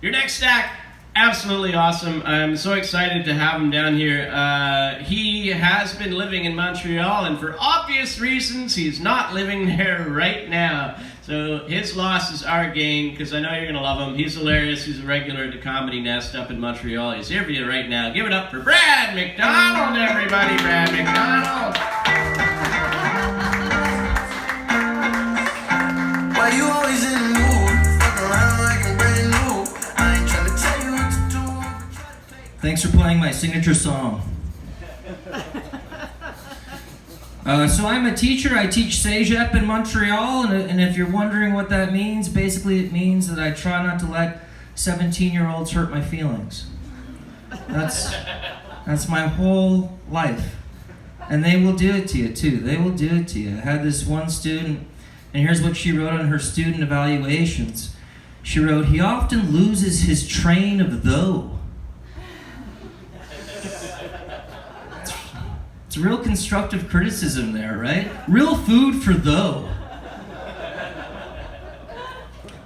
Your next act, absolutely awesome. I'm so excited to have him down here. He has been living in Montreal, and for obvious reasons, he's not living there right now. So his loss is our gain, because I know you're going to love him. He's hilarious. He's a regular at the Comedy Nest up in Montreal. He's here for you right now. Give it up for Brad MacDonald, everybody. Brad MacDonald. Why you always in the mood? Fuck around like I'm brand new. I ain't trying to tell you what to do. Thanks for playing my signature song. So I'm a teacher. I teach Cégep in Montreal, and if you're wondering what that means, basically it means that I try not to let 17-year-olds hurt my feelings. That's my whole life. And they will do it to you, too. They will do it to you. I had this one student, and here's what she wrote on her student evaluations. She wrote, "He often loses his train of though." It's real constructive criticism there, right? Real food for though.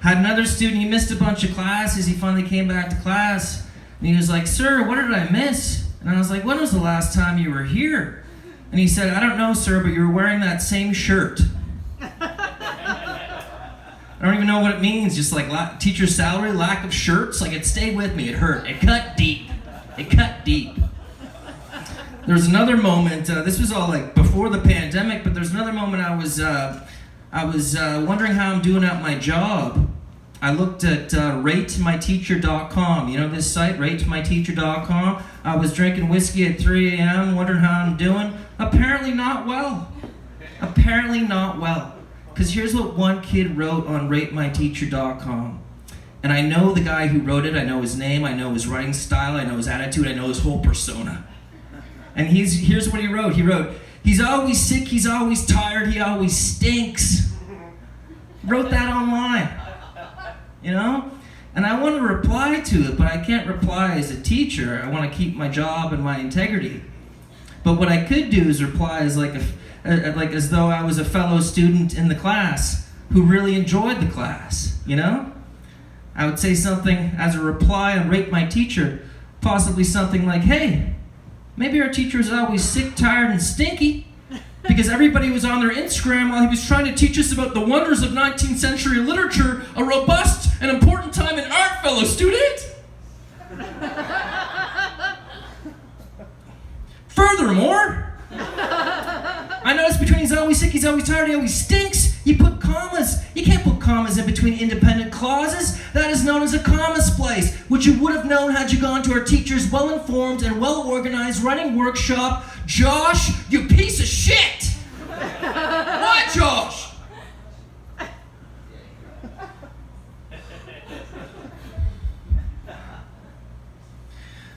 Had another student, he missed a bunch of classes. He finally came back to class, and he was like, "Sir, what did I miss?" And I was like, "When was the last time you were here?" And he said, "I don't know, sir, but you were wearing that same shirt." I don't even know what it means, just like teacher salary, lack of shirts. Like, it stayed with me, it hurt. It cut deep. It cut deep. There was another moment, this was all like before the pandemic, but there's another moment I was wondering how I'm doing at my job. I looked at ratemyteacher.com. You know this site, ratemyteacher.com? I was drinking whiskey at 3 a.m., wondering how I'm doing. Apparently not well. Apparently not well. Because here's what one kid wrote on ratemyteacher.com. And I know the guy who wrote it, I know his name, I know his writing style, I know his attitude, I know his whole persona. And here's what he wrote. He wrote, "He's always sick, he's always tired, he always stinks." Wrote that online. You know? And I want to reply to it, but I can't reply as a teacher. I want to keep my job and my integrity. But what I could do is reply as as though I was a fellow student in the class who really enjoyed the class, you know? I would say something as a reply on Rate My Teacher, possibly something like, "Hey, maybe our teacher was always sick, tired, and stinky because everybody was on their Instagram while he was trying to teach us about the wonders of 19th century literature, a robust and important time in art, fellow student." Furthermore, I noticed between "he's always sick, he's always tired, he always stinks," you put commas. You can't put commas in between independent clauses. That is known as a comma splice, which you would have known had you gone to our teacher's well-informed and well-organized writing workshop. Josh, you piece of shit! Why, Josh?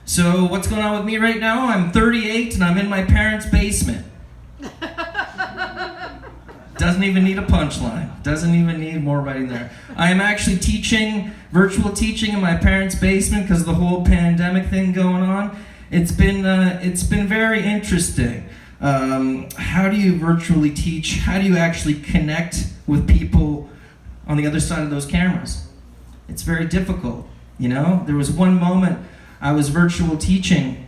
So, what's going on with me right now? I'm 38 and I'm in my parents' basement. Doesn't even need a punchline. Doesn't even need more writing there. I am actually teaching, virtual teaching in my parents' basement because of the whole pandemic thing going on. It's been very interesting. How do you virtually teach? How do you actually connect with people on the other side of those cameras? It's very difficult, you know? There was one moment I was virtual teaching,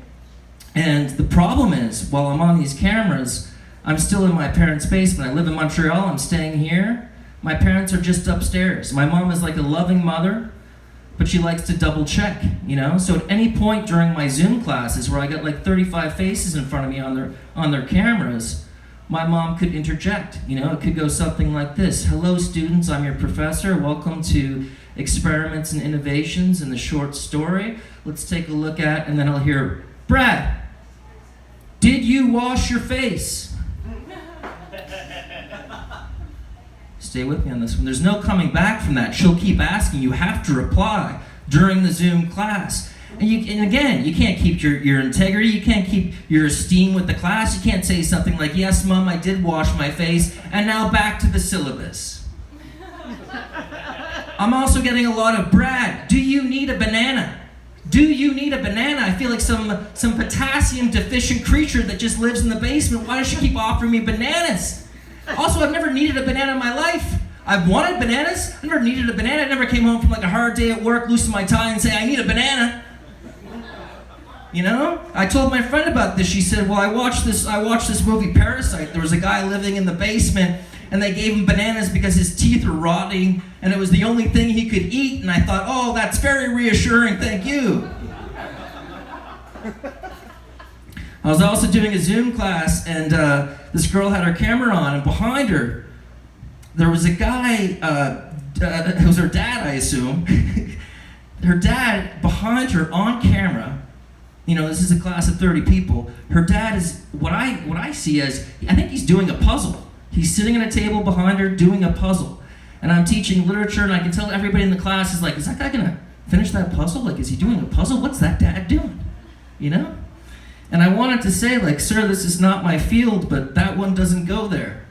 and the problem is, while I'm on these cameras, I'm still in my parents' basement. I live in Montreal, I'm staying here. My parents are just upstairs. My mom is like a loving mother, but she likes to double check, you know? So at any point during my Zoom classes where I got like 35 faces in front of me on their cameras, my mom could interject, you know? It could go something like this: "Hello students, I'm your professor. Welcome to Experiments and Innovations in the Short Story. Let's take a look at," and then I'll hear, "Brad, did you wash your face?" Stay with me on this one. There's no coming back from that. She'll keep asking. You have to reply during the Zoom class. And again, you can't keep your integrity. You can't keep your esteem with the class. You can't say something like, "Yes, Mom, I did wash my face, and now back to the syllabus." I'm also getting a lot of, "Brad, do you need a banana? Do you need a banana? I feel like some potassium deficient creature that just lives in the basement. Why does she keep offering me bananas? Also, I've never needed a banana in my life. I've wanted bananas. I never needed a banana. I never came home from like a hard day at work, loosen my tie and say, I need a banana. You know? I told my friend about this. She said, well, I watched this movie Parasite. There was a guy living in the basement and they gave him bananas because his teeth were rotting and it was the only thing he could eat. And I thought, oh, that's very reassuring. Thank you. I was also doing a Zoom class and this girl had her camera on and behind her there was a guy, it was her dad, I assume. Her dad behind her on camera. You know, this is a class of 30 people. Her dad is what I see as, I think he's doing a puzzle. He's sitting at a table behind her doing a puzzle. And I'm teaching literature and I can tell everybody in the class is like, is that guy gonna finish that puzzle? Like, is he doing a puzzle? What's that dad doing? You know? And I wanted to say, like, sir, this is not my field, but that one doesn't go there.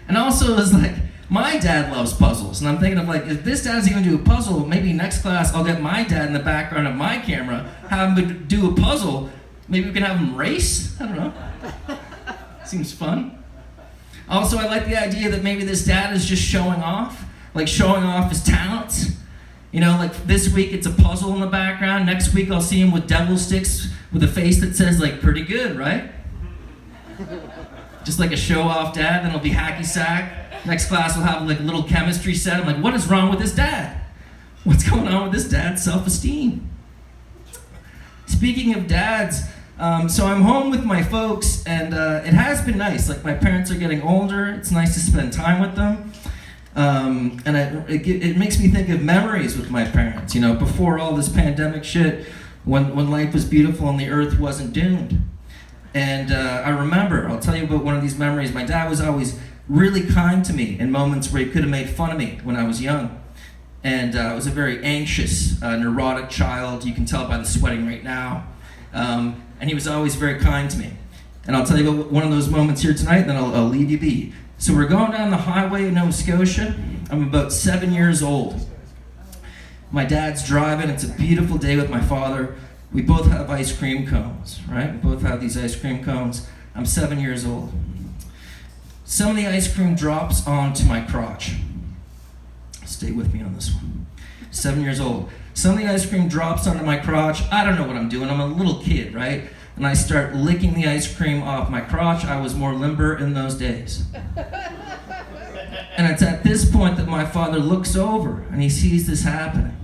And also it was like, my dad loves puzzles, and I'm thinking of like, if this dad's gonna do a puzzle, maybe next class I'll get my dad in the background of my camera, have him do a puzzle. Maybe we can have him race? I don't know. Seems fun. Also, I like the idea that maybe this dad is just showing off his talents. You know, like this week it's a puzzle in the background. Next week I'll see him with devil sticks with a face that says like, pretty good, right? Just like a show-off dad, then it'll be hacky sack. Next class will have like a little chemistry set. I'm like, what is wrong with this dad? What's going on with this dad's self-esteem? Speaking of dads, so I'm home with my folks and it has been nice. Like my parents are getting older. It's nice to spend time with them. And it makes me think of memories with my parents, you know, before all this pandemic shit, when life was beautiful and the earth wasn't doomed. And I remember, I'll tell you about one of these memories. My dad was always really kind to me in moments where he could have made fun of me when I was young. And I was a very anxious, neurotic child. You can tell by the sweating right now. And he was always very kind to me. And I'll tell you about one of those moments here tonight, and then I'll leave you be. So we're going down the highway in Nova Scotia. I'm about 7 years old. My dad's driving. It's a beautiful day with my father. We both have ice cream cones, right? We both have these ice cream cones. I'm 7 years old. Some of the ice cream drops onto my crotch. Stay with me on this one. 7 years old. Some of the ice cream drops onto my crotch. I don't know what I'm doing. I'm a little kid, right? And I start licking the ice cream off my crotch. I was more limber in those days. And it's at this point that my father looks over and he sees this happening,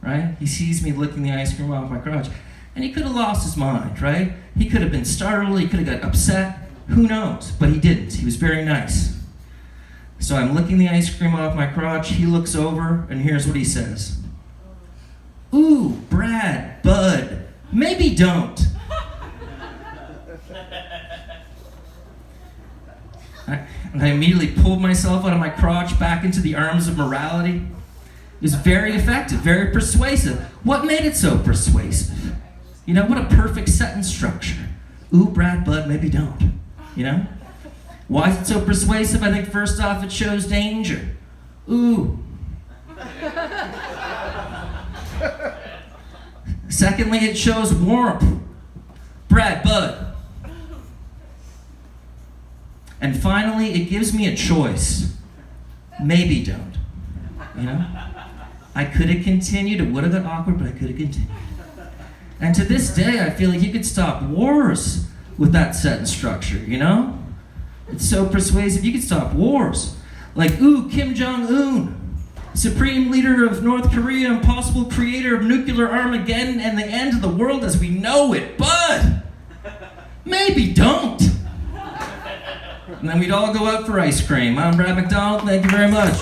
right? He sees me licking the ice cream off my crotch. And he could have lost his mind, right? He could have been startled. He could have got upset. Who knows? But he didn't. He was very nice. So I'm licking the ice cream off my crotch. He looks over and here's what he says. Ooh, Brad, Bud, maybe don't. And I immediately pulled myself out of my crotch back into the arms of morality. It was very effective, very persuasive. What made it so persuasive? You know, what a perfect sentence structure. Ooh, Brad, Bud, maybe don't. You know? Why is it so persuasive? I think first off, it shows danger. Ooh. Secondly, it shows warmth. Brad, Bud. And finally, it gives me a choice. Maybe don't. You know? I could have continued. It would have got awkward, but I could have continued. And to this day, I feel like you could stop wars with that sentence structure, you know? It's so persuasive, you could stop wars. Like, ooh, Kim Jong-un, supreme leader of North Korea and possible creator of nuclear Armageddon and the end of the world as we know it. Bud, maybe don't. And then we'd all go out for ice cream. I'm Brad MacDonald, thank you very much.